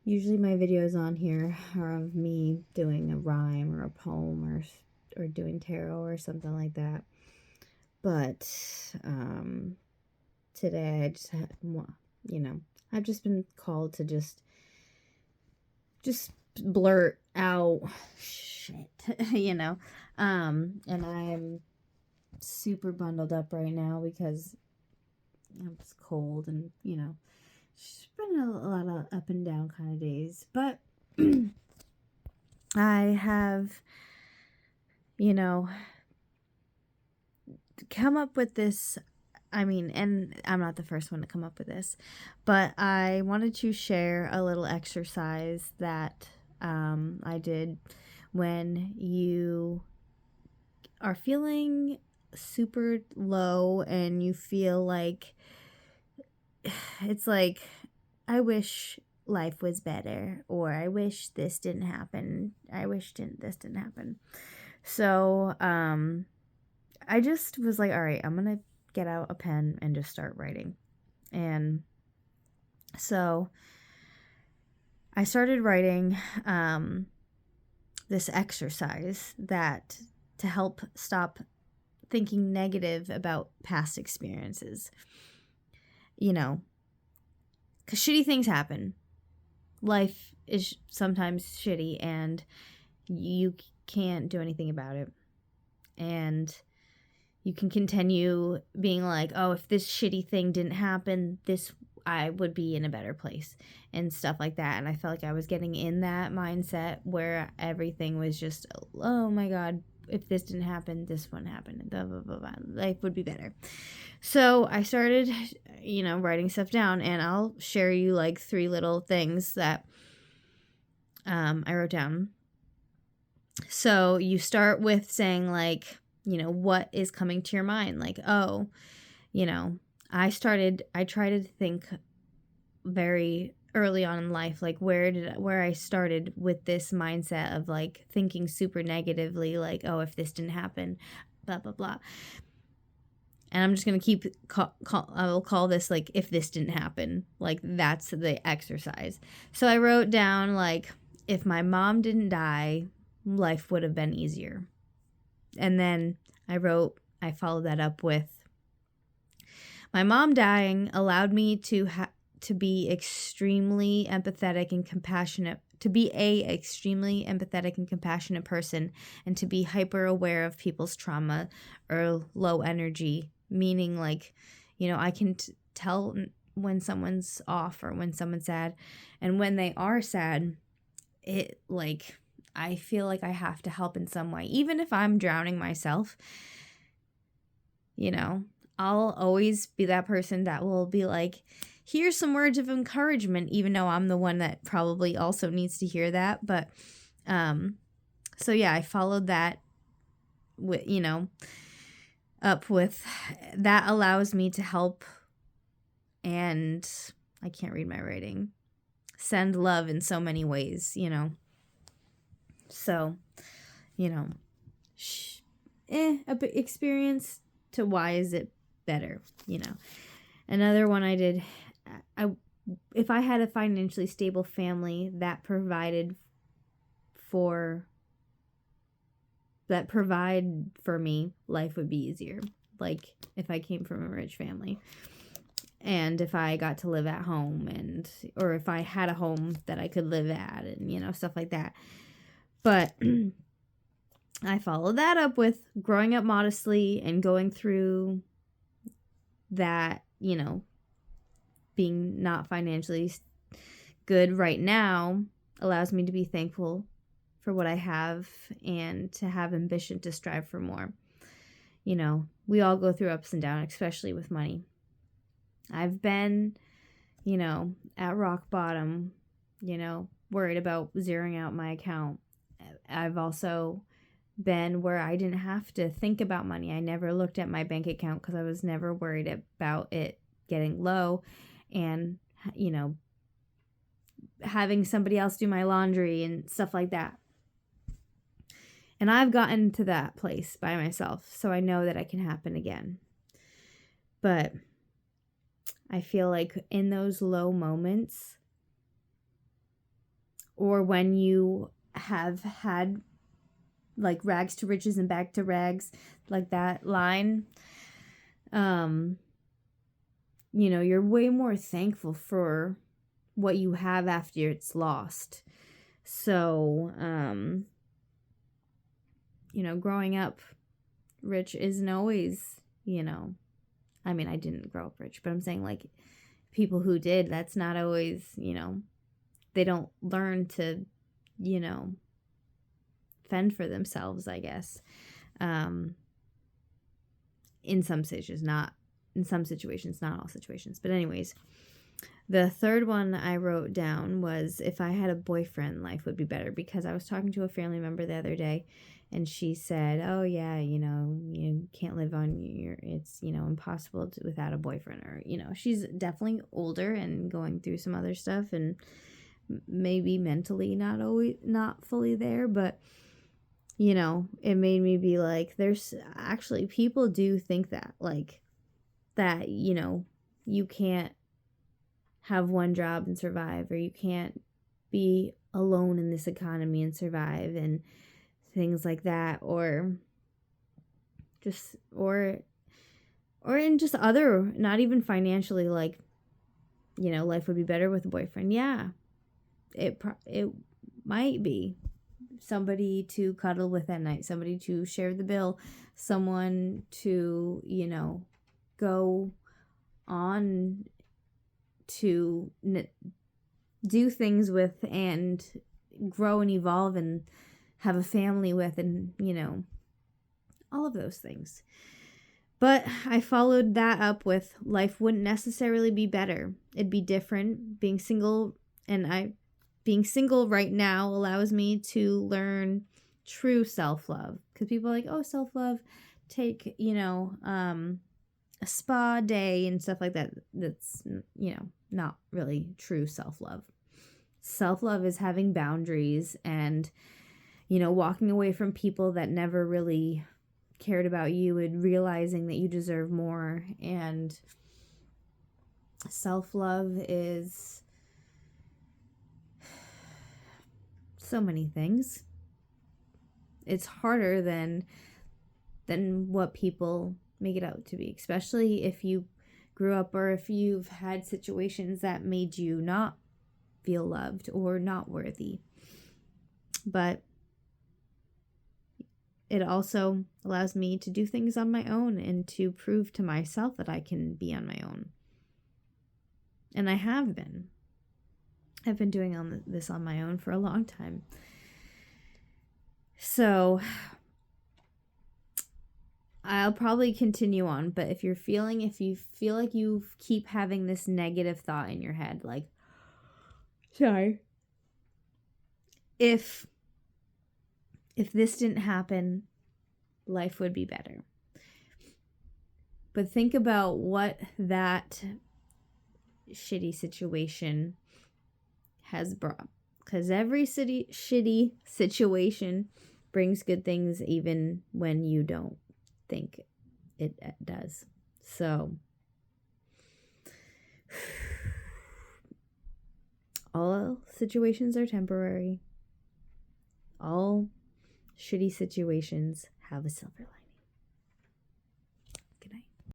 Usually my videos on here are of me doing a rhyme or a poem or doing tarot or something like that. But today I just had, I've just been called to just blurt out shit, and I'm super bundled up right now because it's cold and, it's been a lot of up and down kind of days. But I have, come up with this. And I'm not the first one to come up with this, but I wanted to share a little exercise that I did when you are feeling super low and you feel like it's like, I wish life was better, or I wish this didn't happen. This didn't happen. So, I just was like, all right, I'm going to get out a pen and just start writing. And so I started writing this exercise that to help stop thinking negative about past experiences. Because shitty things happen. Life is sometimes shitty and you can't do anything about it. And you can continue being like, oh, if this shitty thing didn't happen, I would be in a better place and stuff like that. And I felt like I was getting in that mindset where everything was just, oh my God, if this didn't happen, this wouldn't happen. Blah, blah, blah, blah. Life would be better. So I started, writing stuff down, and I'll share you like 3 little things that I wrote down. So you start with saying like, what is coming to your mind? Like, oh, I try to think very early on in life, like where I started with this mindset of like thinking super negatively, like, oh, if this didn't happen, blah, blah, blah. And I'm just going to keep, I will call this like, if this didn't happen, like that's the exercise. So I wrote down like, if my mom didn't die, life would have been easier. And then I followed that up with, my mom dying allowed me to be extremely empathetic and compassionate, to be a extremely empathetic and compassionate person, and to be hyper aware of people's trauma or low energy, meaning like, I can tell when someone's off or when someone's sad. And when they are sad, it like, I feel like I have to help in some way, even if I'm drowning myself. I'll always be that person that will be like, here's some words of encouragement, even though I'm the one that probably also needs to hear that. But, so yeah, I followed that with, up with, that allows me to help, and I can't read my writing, send love in so many ways, So, a experience to why is it better, Another one I did, if I had a financially stable family that provide for me, life would be easier. Like if I came from a rich family, and if I got to live at home, or if I had a home that I could live at, and stuff like that. But I followed that up with growing up modestly and going through that, being not financially good right now allows me to be thankful for what I have and to have ambition to strive for more. We all go through ups and downs, especially with money. I've been, at rock bottom, worried about zeroing out my account. I've also been where I didn't have to think about money. I never looked at my bank account because I was never worried about it getting low, and, having somebody else do my laundry and stuff like that. And I've gotten to that place by myself, so I know that it can happen again. But I feel like in those low moments, or when you have had like rags to riches and back to rags, like that line, you're way more thankful for what you have after it's lost. So, growing up rich isn't always, I mean, I didn't grow up rich, but I'm saying like people who did, that's not always, they don't learn to, fend for themselves, I guess. In some situations, not all situations. But anyways, the third one I wrote down was, if I had a boyfriend, life would be better, because I was talking to a family member the other day, and she said, oh yeah, you can't live on it's, impossible without a boyfriend, or, she's definitely older and going through some other stuff, and maybe mentally not fully there, but it made me be like, there's actually, people do think that, like, that, you can't have one job and survive, or you can't be alone in this economy and survive, and things like that, or in just other, not even financially, like, life would be better with a boyfriend. Yeah, it might be somebody to cuddle with at night, somebody to share the bill, someone to, go on to do things with, and grow and evolve and have a family with, and, all of those things. But I followed that up with, life wouldn't necessarily be better. It'd be different. Being single right now allows me to learn true self-love. Because people are like, oh, self-love, take, a spa day and stuff like that. That's, not really true self-love. Self-love is having boundaries and, walking away from people that never really cared about you, and realizing that you deserve more. And self-love is so many things. It's harder than what people make it out to be, especially if you grew up, or if you've had situations that made you not feel loved or not worthy. But it also allows me to do things on my own, and to prove to myself that I can be on my own. And I have been. I've been doing this on my own for a long time. So I'll probably continue on, but if you feel like you keep having this negative thought in your head, like, sorry, if this didn't happen, life would be better. But think about what that shitty situation has brought. Because every shitty situation brings good things, even when you don't think it does. So all situations are temporary. All shitty situations have a silver lining.